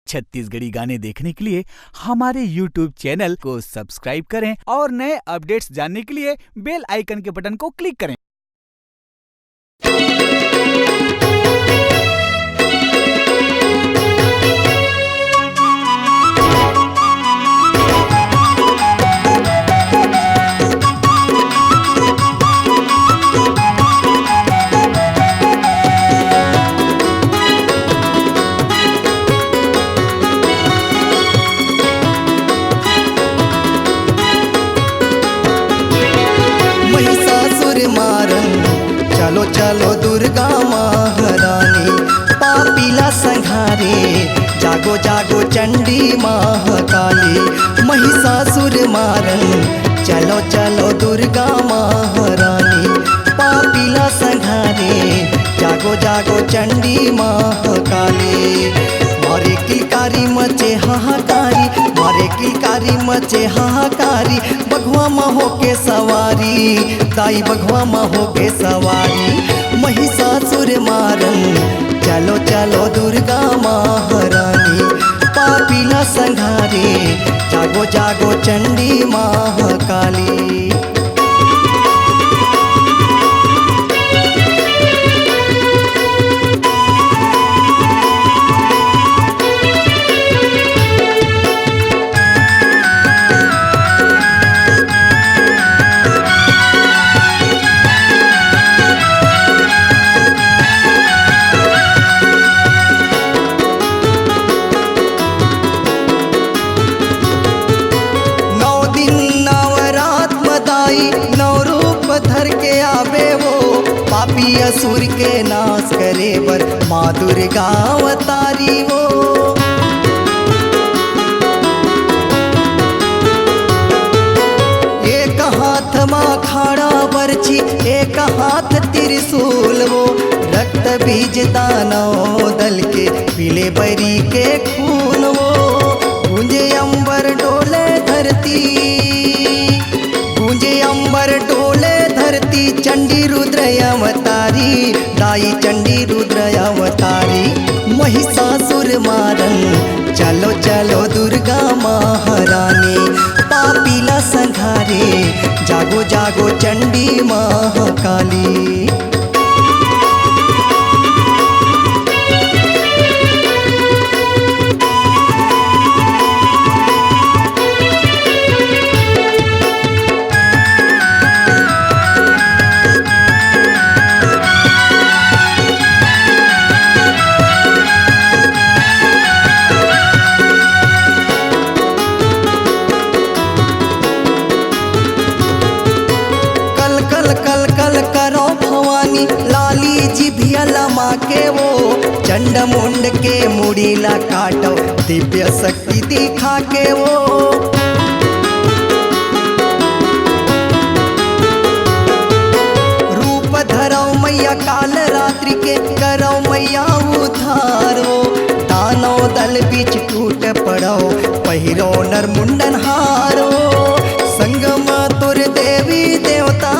छत्तीसगढ़ी गाने देखने के लिए हमारे YouTube चैनल को सब्सक्राइब करें और नए अपडेट्स जानने के लिए बेल आइकन के बटन को क्लिक करें। चलो चलो दुर्गा महारानी पापीला संघारे, जागो जागो चंडी महाकाली महिषासुर मारन। चलो चलो दुर्गा महारानी पापीला संघारे, जागो जागो चंडी महाकाली। मारे किलकारी मचे हाहाकारी, मारे किलकारी मचे हाहाकारी, बघवा महो के सवारी, दाई बघवा महो के सवारी महिषासुर मारन। चलो चलो दुर्गा महारानी पापीला संघारे, जागो जागो चंडी महाकाली। धर के आवे वो पापी असुर के नाश करे बर माँ दुर्गा अवतारी वो। एक हाथ माँ खाड़ा बरछी, एक हाथ त्रिशूल वो, रक्त बीज दानव दल के पीले बरी के खून वो। गूंजे अंबर डोले धरती, गूंजे अंबर डोले धरती, चंडी रुद्र अवतारी, दाई चंडी रुद्र अवतारी महिषासुर मारन। चलो चलो दुर्गा महारानी पापीला संघारे, जागो जागो चंडी महाकाली। लाली जिभिया लमा के वो, चंड मुंड के मुड़ीला काटो, दिव्य शक्ति दिखा के वो। रूप धरो मैया काल रात्रि के, करो मैया उद्धार वो। दानव दल बीच टूट पड़ो, पहिरो नर मुंडन हारो। संगमा तुर देवी देवता,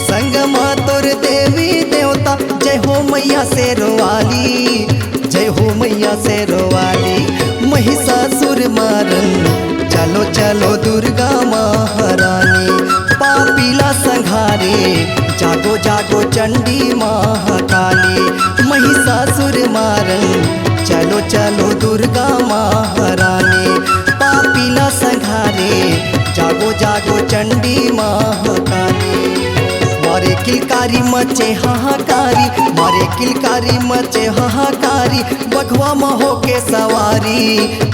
संगमा तुर देवी देवता, जय हो मैया शेरवाली, जय हो मैया शेरवाली महिषासुर मारन। चलो चलो दुर्गा महारानी पापीला संघारे, जागो जागो चंडी महाकाली महिषासुर मारन। चलो चलो दुर्गा महारानी पापीला संघारे, जागो जागो चंडी महाकाली। मारे किलकारी मचे हाहाकारी, मारे किलकारी मचे हाहाकारी, बघवा महो के सवारी,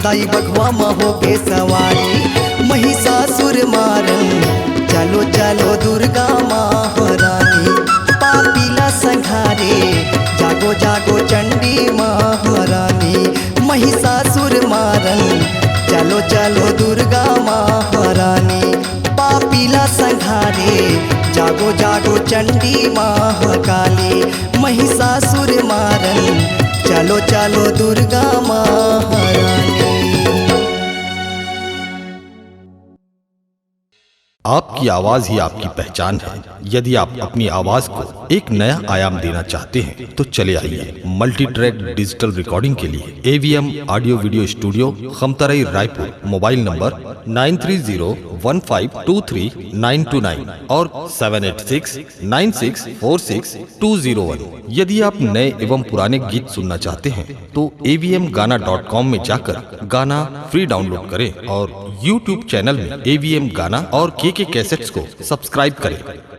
दाई बघवा महो के सवारी महिषासुर मारन। चलो चलो दुर्गा महारानी पापीला संघारे, जागो जागो चंडी महारानी महिषासुर मारन। चलो चलो दुर्गा महारानी पापीला संघारे, जागो जागो चंडी महाकाली महिषासुर मारन। चलो चलो दुर्गा महारानी। आपकी आवाज ही आपकी पहचान है। यदि आप अपनी आवाज को एक नया आयाम देना चाहते हैं तो चले आइए मल्टी ट्रैक डिजिटल रिकॉर्डिंग के लिए AVM audio video studio, Khamtarai, Raipur. Mobile number 9301523929 और 7869646201। यदि आप नए एवं पुराने गीत सुनना चाहते हैं तो avmgana.com में जाकर गाना फ्री डाउनलोड करें और YouTube चैनल में AVM गाना और KK कैसेट्स को सब्सक्राइब करें।